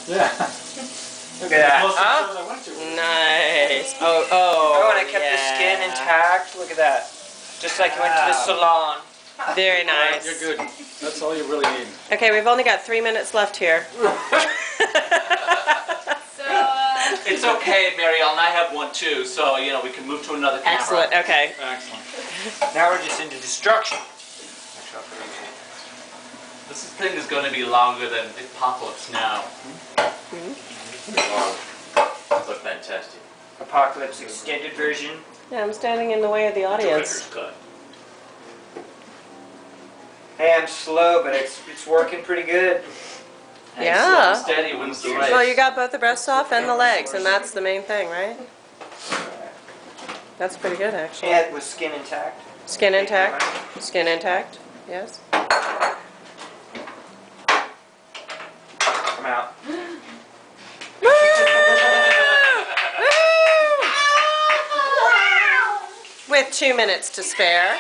Yeah. Look at that. Most Huh? of the shows I went to. Nice. Oh, Oh, and I kept the skin intact. Look at that. Just like you went to the salon. Very nice. You're good. That's all you really need. Okay, we've only got 3 minutes left here. It's okay, Mary Ellen. I have one too, so you know we can move to another camera. Excellent. Okay. Excellent. Now we're just into destruction. This thing is going to be longer than Apocalypse Now. But fantastic. Apocalypse extended version. Yeah, I'm standing in the way of the audience. Director's cut. Hey, I'm slow, but it's working pretty good. Hey, Yeah. slow and steady wins the race. Well, you got both the breasts off and the legs, and that's the main thing, right? That's pretty good, actually. And with skin intact. Skin intact. Skin intact. Yes. Come out. With 2 minutes to spare.